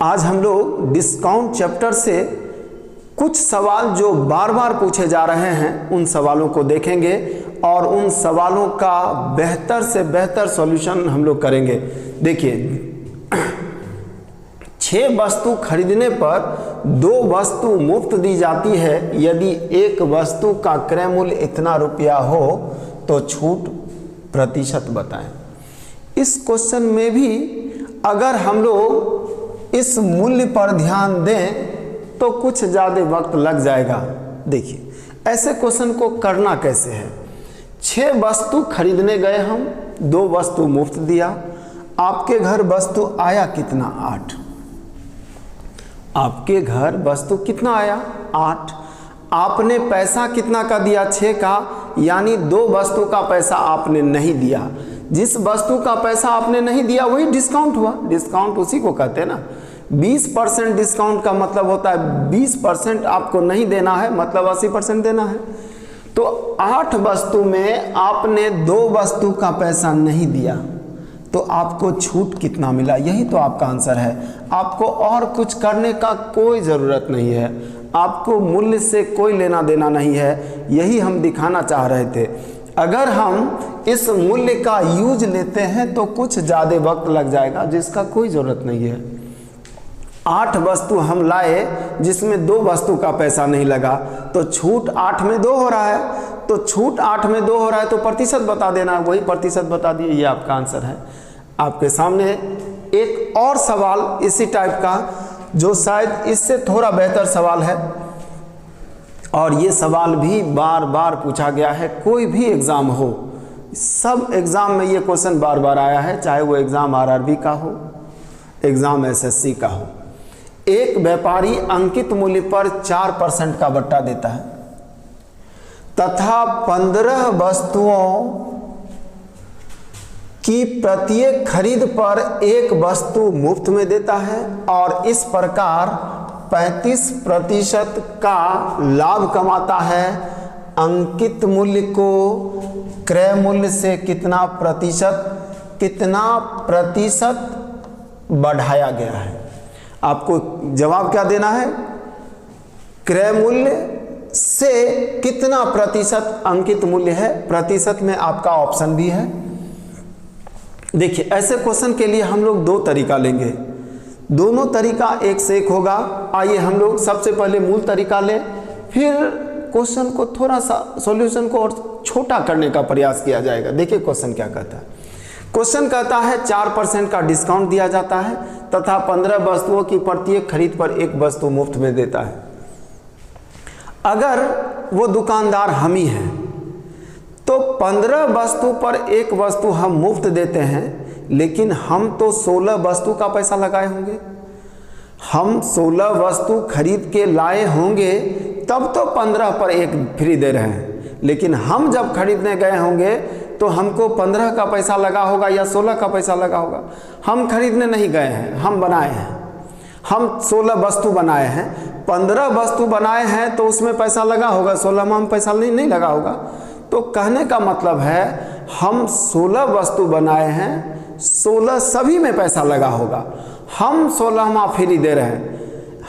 आज हम लोग डिस्काउंट चैप्टर से कुछ सवाल जो बार बार पूछे जा रहे हैं उन सवालों को देखेंगे और उन सवालों का बेहतर से बेहतर सॉल्यूशन हम लोग करेंगे। देखिए, 6 वस्तु खरीदने पर 2 वस्तु मुफ्त दी जाती है। यदि एक वस्तु का क्रय मूल्य इतना रुपया हो तो छूट प्रतिशत बताएं। इस क्वेश्चन में भी अगर हम लोग इस मूल्य पर ध्यान दें तो कुछ ज़्यादा वक्त लग जाएगा। देखिए, ऐसे क्वेश्चन को करना कैसे है। 6 वस्तु खरीदने गए हम, 2 वस्तु मुफ्त दिया। आपके घर वस्तु आया कितना? 8। आपके घर वस्तु कितना आया? 8। आपने पैसा कितना का दिया? 6 का, यानी 2 वस्तु का पैसा आपने नहीं दिया। जिस वस्तु का पैसा आपने नहीं दिया वही डिस्काउंट हुआ। डिस्काउंट उसी को कहते हैं ना। 20% डिस्काउंट का मतलब होता है 20% आपको नहीं देना है, मतलब 80% देना है। तो 8 वस्तु में आपने 2 वस्तु का पैसा नहीं दिया तो आपको छूट कितना मिला? यही तो आपका आंसर है। आपको और कुछ करने का कोई ज़रूरत नहीं है, आपको मूल्य से कोई लेना देना नहीं है। यही हम दिखाना चाह रहे थे। अगर हम इस मूल्य का यूज लेते हैं तो कुछ ज़्यादा वक्त लग जाएगा, जिसका कोई ज़रूरत नहीं है। 8 वस्तु हम लाए जिसमें 2 वस्तु का पैसा नहीं लगा, तो छूट 8 में 2 हो रहा है। तो छूट 8 में 2 हो रहा है तो प्रतिशत बता देना, वही प्रतिशत बता दिए। ये आपका आंसर है। आपके सामने एक और सवाल इसी टाइप का, जो शायद इससे थोड़ा बेहतर सवाल है, और ये सवाल भी बार बार पूछा गया है। कोई भी एग्ज़ाम हो, सब एग्ज़ाम में ये क्वेश्चन बार बार आया है, चाहे वो एग्ज़ाम RRB का हो, एग्ज़ाम SSC का हो। एक व्यापारी अंकित मूल्य पर 4% का बट्टा देता है तथा 15 वस्तुओं की प्रत्येक खरीद पर 1 वस्तु मुफ्त में देता है और इस प्रकार 35% का लाभ कमाता है। अंकित मूल्य को क्रय मूल्य से कितना प्रतिशत बढ़ाया गया है? आपको जवाब क्या देना है? क्रय मूल्य से कितना प्रतिशत अंकित मूल्य है। प्रतिशत में आपका ऑप्शन भी है। देखिए, ऐसे क्वेश्चन के लिए हम लोग 2 तरीका लेंगे। दोनों तरीका एक से एक होगा। आइए हम लोग सबसे पहले मूल तरीका लें, फिर क्वेश्चन को थोड़ा सा सॉल्यूशन को और छोटा करने का प्रयास किया जाएगा। देखिए क्वेश्चन क्या कहता है। क्वेश्चन कहता है 4% का डिस्काउंट दिया जाता है तथा 15 वस्तुओं की प्रत्येक खरीद पर 1 वस्तु मुफ्त में देता है। अगर वो दुकानदार हम ही हैं तो 15 वस्तु पर 1 वस्तु हम मुफ्त देते हैं, लेकिन हम तो 16 वस्तु का पैसा लगाए होंगे। हम 16 वस्तु खरीद के लाए होंगे तब तो 15 पर 1 फ्री दे रहे हैं, लेकिन हम जब खरीदने गए होंगे तो हमको 15 का पैसा लगा होगा या 16 का पैसा लगा होगा। हम खरीदने नहीं गए हैं, हम बनाए हैं। हम 16 वस्तु बनाए हैं, 15 वस्तु बनाए हैं तो उसमें पैसा लगा होगा, 16 में हम पैसा नहीं लगा होगा। तो कहने का मतलब है हम 16 वस्तु बनाए हैं, 16 सभी में पैसा लगा होगा। हम 16वां फ्री दे रहे हैं।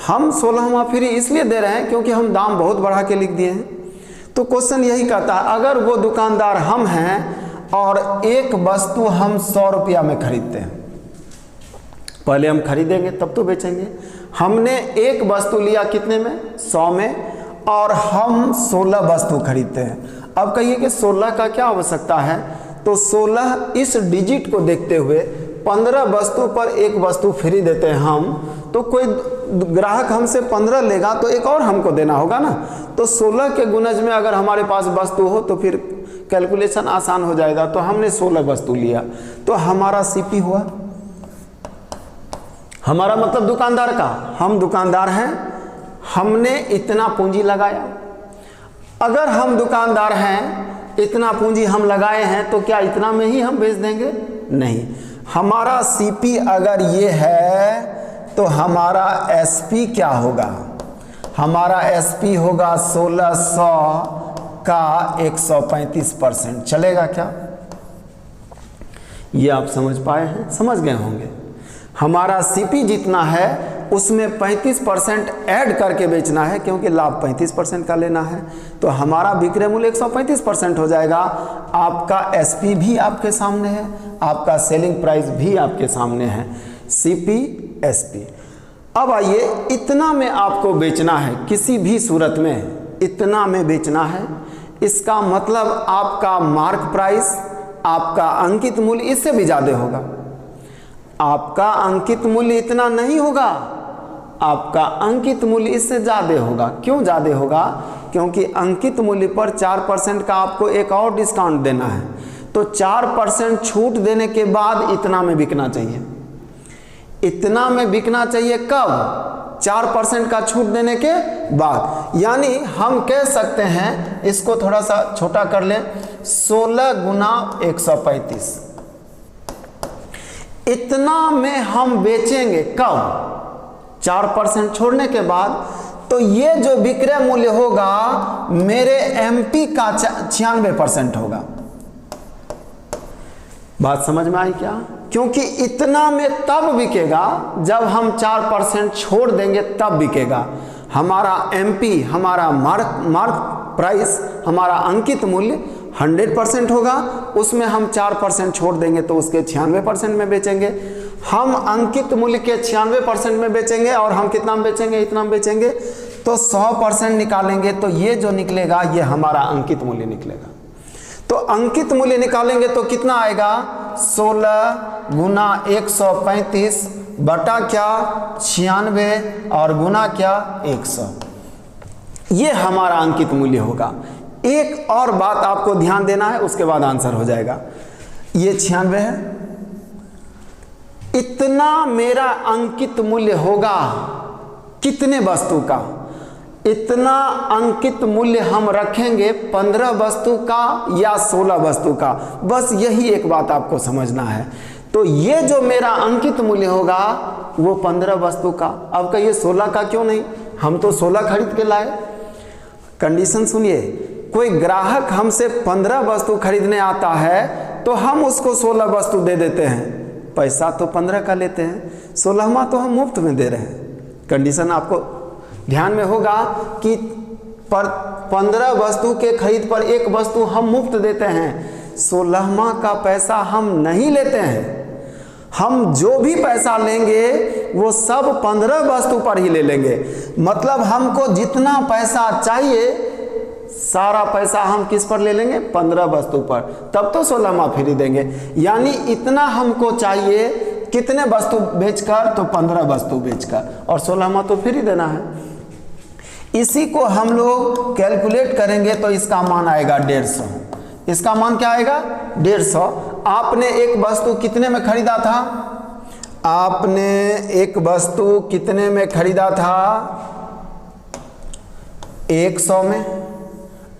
हम 16वां फ्री इसलिए दे रहे हैं क्योंकि हम दाम बहुत बढ़ा के लिख दिए हैं। तो क्वेश्चन यही कहता है, अगर वो दुकानदार हम हैं और 1 वस्तु हम 100 रुपया में खरीदते हैं, पहले हम खरीदेंगे तब तो बेचेंगे। हमने 1 वस्तु लिया कितने में? 100 में, और हम 16 वस्तु खरीदते हैं। अब कहिए कि 16 का क्या आवश्यकता है? तो 16 इस डिजिट को देखते हुए 15 वस्तु पर 1 वस्तु फ्री देते हैं हम, तो कोई ग्राहक हमसे 15 लेगा तो 1 और हमको देना होगा ना। तो 16 के गुणज में अगर हमारे पास वस्तु हो तो फिर कैलकुलेशन आसान हो जाएगा। तो हमने 16 वस्तु लिया तो हमारा CP हुआ। हमारा मतलब दुकानदार का, हम दुकानदार हैं, हमने इतना पूंजी लगाया। अगर हम दुकानदार हैं, इतना पूंजी हम लगाए हैं, तो क्या इतना में ही हम बेच देंगे? नहीं। हमारा CP अगर ये है तो हमारा SP क्या होगा? हमारा SP होगा 1600 का 135%। चलेगा क्या? ये आप समझ पाए हैं? समझ गए होंगे। हमारा CP जितना है उसमें 35% ऐड करके बेचना है, क्योंकि लाभ 35% का लेना है। तो हमारा विक्रय मूल्य 135% हो जाएगा। आपका एसपी भी आपके सामने है, आपका सेलिंग प्राइस भी आपके सामने है, सीपी एसपी। अब आइए, इतना में आपको बेचना है, किसी भी सूरत में इतना में बेचना है। इसका मतलब आपका मार्क प्राइस, आपका अंकित मूल्य इससे भी ज़्यादा होगा। आपका अंकित मूल्य इतना नहीं होगा, आपका अंकित मूल्य इससे ज़्यादा होगा। क्यों ज़्यादा होगा? क्योंकि अंकित मूल्य पर 4% का आपको एक और डिस्काउंट देना है। तो 4% छूट देने के बाद इतना में बिकना चाहिए। इतना में बिकना चाहिए कब? 4% का छूट देने के बाद। यानी हम कह सकते हैं, इसको थोड़ा सा छोटा कर लें, 16 गुना 135। इतना में हम बेचेंगे कब? 4% छोड़ने के बाद। तो ये जो विक्रय मूल्य होगा मेरे एमपी का 96% होगा। बात समझ में आई क्या? क्योंकि इतना में तब बिकेगा जब हम 4% छोड़ देंगे, तब बिकेगा। हमारा एमपी, हमारा मार्क प्राइस, हमारा अंकित मूल्य 100% होगा, उसमें हम 4% छोड़ देंगे तो उसके 96% में बेचेंगे। हम अंकित मूल्य के 96% में बेचेंगे और हम कितना में बेचेंगे? इतना में बेचेंगे। तो 100% निकालेंगे तो ये जो निकलेगा ये हमारा अंकित मूल्य निकलेगा। तो अंकित मूल्य निकालेंगे तो कितना आएगा? 16 गुना 135 बटा क्या? 96 और गुना क्या? 100। ये हमारा अंकित मूल्य होगा। एक और बात आपको ध्यान देना है, उसके बाद आंसर हो जाएगा। ये 96 है, इतना मेरा अंकित मूल्य होगा कितने वस्तु का? इतना अंकित मूल्य हम रखेंगे 15 वस्तु का या 16 वस्तु का? बस यही एक बात आपको समझना है। तो ये जो मेरा अंकित मूल्य होगा वो 15 वस्तु का। अब कहिए 16 का क्यों नहीं? हम तो 16 खरीद के लाए। कंडीशन सुनिए, कोई ग्राहक हमसे 15 वस्तु खरीदने आता है तो हम उसको 16 वस्तु दे देते हैं, पैसा तो 15 का लेते हैं, 16वां तो हम मुफ्त में दे रहे हैं। कंडीशन आपको ध्यान में होगा कि पर 15 वस्तु के खरीद पर एक वस्तु हम मुफ्त देते हैं, 16वां का पैसा हम नहीं लेते हैं। हम जो भी पैसा लेंगे वो सब 15 वस्तु पर ही ले लेंगे। मतलब हमको जितना पैसा चाहिए सारा पैसा हम किस पर ले लेंगे? 15 वस्तु पर, तब तो 16वां फ्री देंगे। यानी इतना हमको चाहिए कितने वस्तु बेचकर? तो 15 वस्तु बेचकर, और 16वां तो फ्री देना है। इसी को हम लोग कैलकुलेट करेंगे तो इसका मान आएगा 150। इसका मान क्या आएगा? 150। आपने एक वस्तु कितने में खरीदा था? आपने एक वस्तु कितने में खरीदा था? 100 में,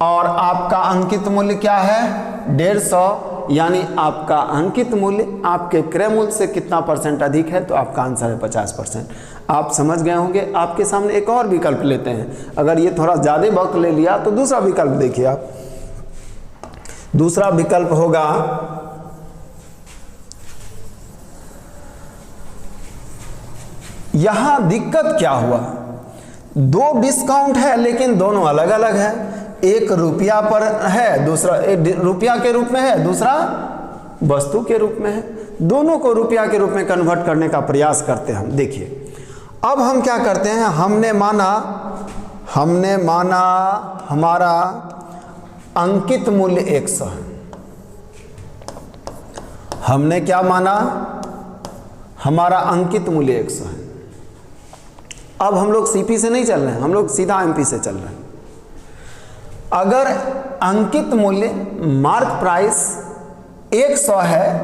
और आपका अंकित मूल्य क्या है? 150। यानी आपका अंकित मूल्य आपके क्रय मूल्य से कितना % अधिक है? तो आपका आंसर है 50%। आप समझ गए होंगे। आपके सामने एक और विकल्प लेते हैं। अगर ये थोड़ा ज़्यादा वक्त ले लिया तो दूसरा विकल्प देखिए आप। दूसरा विकल्प होगा, यहां दिक्कत क्या हुआ? 2 डिस्काउंट है लेकिन दोनों अलग अलग है। एक रुपया पर है, दूसरा एक रुपया के रूप में है, दूसरा वस्तु के रूप में है। दोनों को रुपया के रूप में कन्वर्ट करने का प्रयास करते हैं हम। देखिए अब हम क्या करते हैं, हमने माना हमारा अंकित मूल्य 100 है। हमने क्या माना? हमारा अंकित मूल्य 100 है। अब हम लोग सीपी से नहीं चल रहे हैं, हम लोग सीधा एमपी से चल रहे हैं। अगर अंकित मूल्य मार्क प्राइस 100 है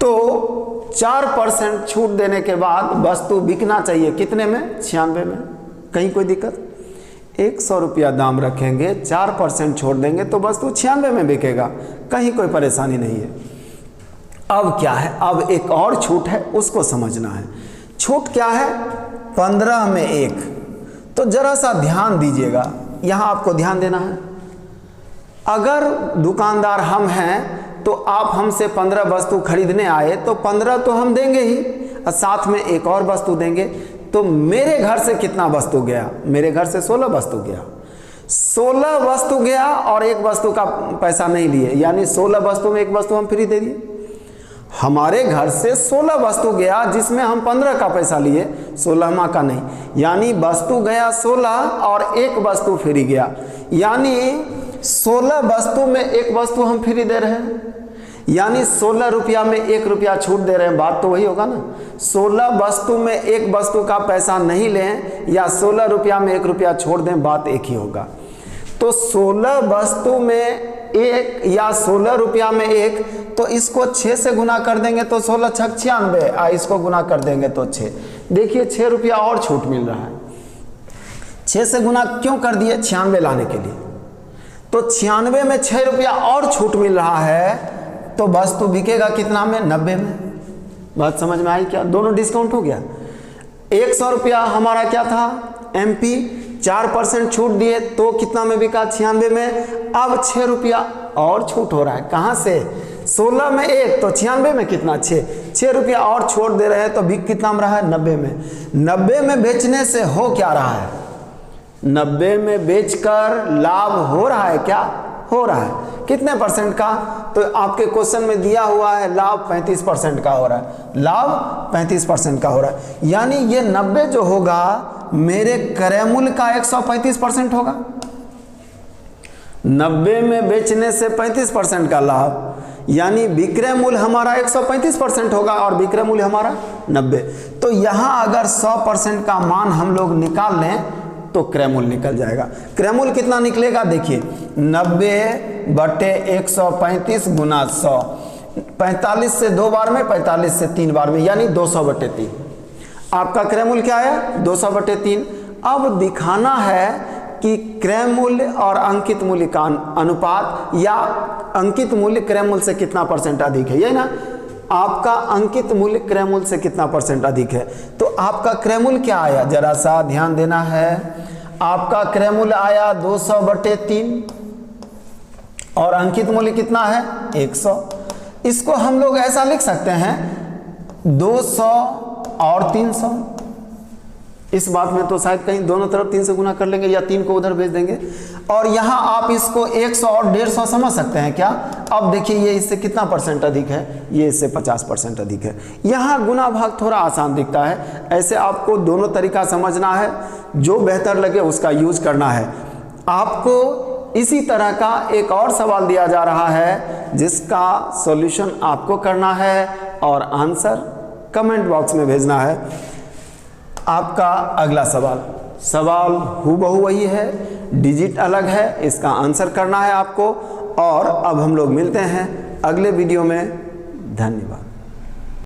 तो 4% छूट देने के बाद वस्तु बिकना चाहिए कितने में? 96 में। कहीं कोई दिक्कत? 100 रुपया दाम रखेंगे, 4% छोड़ देंगे तो वस्तु 96 में बिकेगा, कहीं कोई परेशानी नहीं है। अब क्या है? अब एक और छूट है, उसको समझना है। छूट क्या है? 15 में 1। तो जरा सा ध्यान दीजिएगा, यहाँ आपको ध्यान देना है। अगर दुकानदार हम हैं तो आप हमसे 15 वस्तु खरीदने आए तो 15 तो हम देंगे ही और साथ में एक और वस्तु देंगे। तो मेरे घर से कितना वस्तु गया? मेरे घर से 16 वस्तु गया। 16 वस्तु गया और एक वस्तु का पैसा नहीं लिए, यानी 16 वस्तु में एक वस्तु हम फ्री दे दिए। हमारे घर से 16 वस्तु गया जिसमें हम 15 का पैसा लिए, 16वां का नहीं, यानी वस्तु गया 16 और एक वस्तु फ्री गया, यानी 16 वस्तु में एक वस्तु हम फ्री दे रहे हैं, यानी 16 रुपया में 1 रुपया छूट दे रहे हैं। बात तो वही होगा ना, 16 वस्तु में एक वस्तु का पैसा नहीं लें या 16 रुपया में 1 रुपया छोड़ दें, बात एक ही होगा। तो 16 वस्तु में एक या 16 रुपया में एक, तो इसको 6 से गुना कर देंगे तो 16 छक 96, इसको गुना कर देंगे तो 6। देखिए 6 रुपया और छूट मिल रहा है। 6 से गुना क्यों कर दिए? 96 लाने के लिए। तो 96 में 6 रुपया और छूट मिल रहा है, तो वस्तु बिकेगा कितना में? 90 में। बात समझ में आई क्या? दोनों डिस्काउंट हो गया। 100 रुपया हमारा क्या था? MP, 4% छूट दिए तो कितना में बिका? 96 में। अब 6 रुपया और छूट हो रहा है, कहाँ से? 16 में 1 तो 96 में कितना? 6 रुपया और छोड़ दे रहे हैं तो बिक कितना में रहा है? 90 में। 90 में बेचने से हो क्या रहा है? 90 में बेचकर लाभ हो रहा है क्या? हो रहा है। कितने परसेंट का? तो आपके क्वेश्चन में दिया हुआ है लाभ 35% का हो रहा है, लाभ 35% का हो रहा है, यानी ये 90 जो होगा मेरे क्रय मूल्य का 135% होगा। 90 में बेचने से 35% का लाभ, यानी विक्रय मूल्य हमारा 135% होगा और विक्रय मूल्य हमारा 90। तो यहाँ अगर 100% का मान हम लोग निकाल लें तो क्रय मूल्य निकल जाएगा। क्रय मूल्य कितना निकलेगा? देखिए 90/135 गुना 100, 45 से 2 बार में, 45 से 3 बार में, यानी 200/3। आपका क्रय मूल्य क्या है? 200/3। अब दिखाना है कि क्रय मूल्य और अंकित मूल्य का अनुपात या अंकित मूल्य क्रय मूल्य से कितना % अधिक है, ये ना। आपका अंकित मूल्य क्रय मूल्य से कितना % अधिक है, तो आपका क्रय मूल्य क्या आया? जरा सा ध्यान देना है। आपका क्रय मूल्य आया 200/3 और अंकित मूल्य कितना है? 100। इसको हम लोग ऐसा लिख सकते हैं 200 और 300। इस बात में तो शायद कहीं दोनों तरफ 3 से गुना कर लेंगे या 3 को उधर भेज देंगे, और यहाँ आप इसको 100 और 150 समझ सकते हैं क्या? अब देखिए ये इससे कितना % अधिक है? ये इससे 50% अधिक है। यहाँ गुना भाग थोड़ा आसान दिखता है, ऐसे आपको दोनों तरीका समझना है, जो बेहतर लगे उसका यूज करना है। आपको इसी तरह का एक और सवाल दिया जा रहा है जिसका सॉल्यूशन आपको करना है और आंसर कमेंट बॉक्स में भेजना है। आपका अगला सवाल हूबहू वही है, डिजिट अलग है, इसका आंसर करना है आपको। और अब हम लोग मिलते हैं अगले वीडियो में। धन्यवाद।